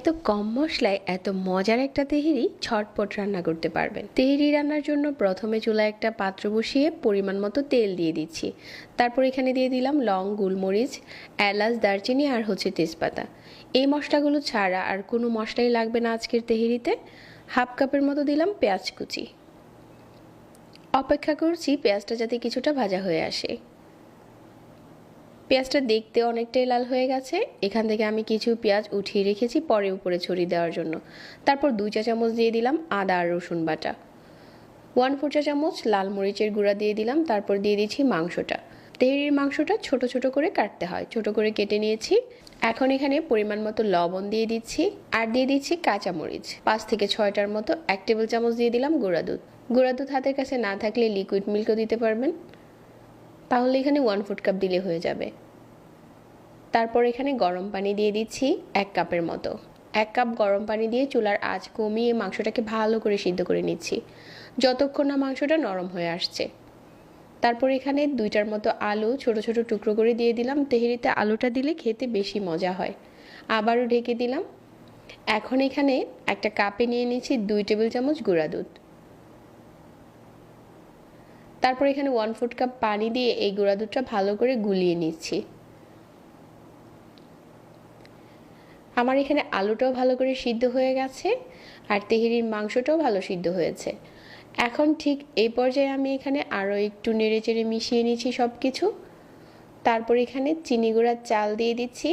এত কম মশলায় এত মজার একটা তেহেরি ঝটপট রান্না করতে পারবেন। তেহেরি রান্নার জন্য প্রথমে চুলায় একটা পাত্র বসিয়ে পরিমাণ মতো তেল দিয়ে দিচ্ছি। তারপর এখানে দিয়ে দিলাম লং, গোলমরিচ, এলাচ, দারচিনি আর তেজপাতা। এই মশলাগুলো ছাড়া আর কোনো মশলাই লাগবে না আজকের তেহেরিতে। হাফ কাপের মতো দিলাম পেঁয়াজ কুচি। অপেক্ষা করছি পেঁয়াজটা যাতে কিছুটা ভাজা হয়ে আসে। পেঁয়াজটা দেখতে অনেকটাই লাল হয়ে গেছে। এখান থেকে আমি কিছু পেঁয়াজ উঠিয়ে রেখেছি পরে উপরে ছড়িয়ে দেওয়ার জন্য। তারপর 2 চা চামচ দিয়ে দিলাম আদা আর রসুন বাটা। 1/4 চা চামচ লাল মরিচের গুঁড়া দিয়ে দিলাম। তারপর দিয়ে দিচ্ছি মাংসটা। তেহেরির মাংসটা ছোট ছোট করে কাটতে হয়, ছোট করে কেটে নিয়েছি। এখন এখানে পরিমাণ মতো লবণ দিয়ে দিচ্ছি আর দিয়ে দিচ্ছি কাঁচামরিচ 5 থেকে 6টার মতো। 1 টেবিল চামচ দিয়ে দিলাম গুঁড়া দুধ। গুঁড়া দুধ হাতের কাছে না থাকলে লিকুইড মিল্কও দিতে পারবেন, তাহলে এখানে 1/4 কাপ দিলে হয়ে যাবে। তারপর এখানে গরম পানি দিয়ে দিচ্ছি 1 কাপের মতো। 1 কাপ গরম পানি দিয়ে চুলার আঁচ কমিয়ে মাংসটাকে ভালো করে সিদ্ধ করে নিচ্ছি যতক্ষণ না মাংসটা নরম হয়ে আসছে। তারপর এখানে 2টার মতো আলু ছোট ছোট টুকরো করে দিয়ে দিলাম। তেহেরিতে আলুটা দিলে খেতে বেশি মজা হয়। আবারও ঢেকে দিলাম। এখন এখানে একটা কাপে নিয়ে নিচ্ছি 2 টেবিল চামচ গুঁড়া দুধ। তারপর এখানে 1/4 কাপ পানি দিয়ে এই গুঁড়া দুধটা ভালো করে গুলিয়ে নিচ্ছি। আমার এখানে আলুটাও ভালো করে সিদ্ধ হয়ে গেছে আর তেহেরির মাংসটাও ভালো সিদ্ধ হয়েছে। এখন ঠিক এই পর্যায়ে আমি এখানে আরও একটু নেড়েচেড়ে মিশিয়ে নিচ্ছি সব কিছু। তারপর এখানে চিনি গুঁড়ার চাল দিয়ে দিচ্ছি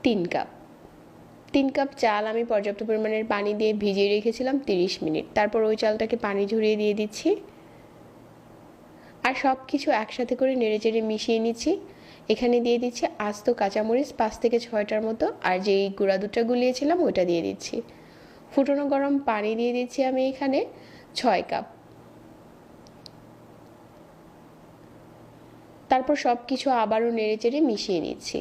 3 কাপ। 3 কাপ চাল আমি পর্যাপ্ত পরিমাণের পানি দিয়ে ভিজিয়ে রেখেছিলাম 30 মিনিট। তারপর ওই চালটাকে পানি ঝরিয়ে দিয়ে দিচ্ছি আর সব কিছু একসাথে করে নেড়েচেড়ে মিশিয়ে নিচ্ছি। এখানে দিয়ে দিচ্ছি আস্ত কাঁচামরিচ 5 থেকে 6টার মতো আর যেই গুঁড়া দুধটা গুলিয়েছিলাম ওইটা দিয়ে দিচ্ছি। ফুটনো গরম পানি দিয়ে দিচ্ছি আমি এখানে 6 কাপ। তারপর সব কিছু আবারও নেড়েচেড়ে মিশিয়ে নিচ্ছি।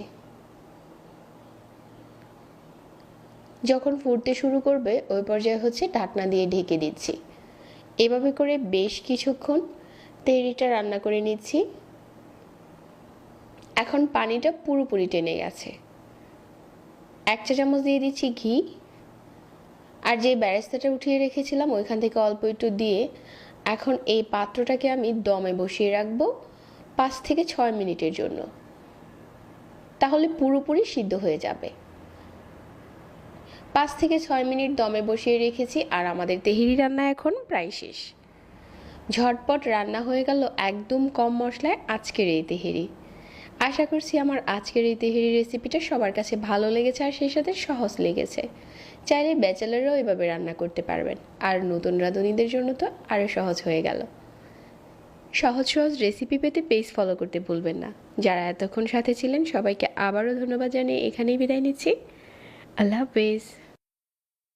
যখন ফুটতে শুরু করবে ওই পর্যায়ে ঢাকনা দিয়ে ঢেকে দিচ্ছি। এভাবে করে বেশ কিছুক্ষণ তেহেরিটা রান্না করে নিচ্ছি। এখন পানিটা পুরোপুরি টেনে গেছে। 1 চা চামচ দিয়ে দিচ্ছি ঘি আর যে বেরেস্তাটা উঠিয়ে রেখেছিলাম ওইখান থেকে অল্প একটু দিয়ে এখন এই পাত্রটাকে আমি দমে বসিয়ে রাখবো 5 থেকে 6 মিনিটের জন্য, তাহলে পুরোপুরি সিদ্ধ হয়ে যাবে। 5 থেকে 6 মিনিট দমে বসিয়ে রেখেছি আর আমাদের তেহেরি রান্না এখন প্রায় শেষ। ঝটপট রান্না হয়ে গেল একদম কম মশলায় আজকের এই তেহেরি। আশা করছি আমার আজকের এই তেহেরি রেসিপিটা সবার কাছে ভালো লেগেছে আর সেই সাথে সহজ লেগেছে। চাইলে ব্যাচেলাররাও এভাবে রান্না করতে পারবেন আর নতুন রাঁধুনিদের জন্য তো আরও সহজ হয়ে গেল। সহজ সহজ রেসিপি পেতে পেজ ফলো করতে ভুলবেন না। যারা এতক্ষণ সাথে ছিলেন সবাইকে আবারও ধন্যবাদ জানিয়ে এখানেই বিদায় নিচ্ছি। আল্লাহ হাফেজ।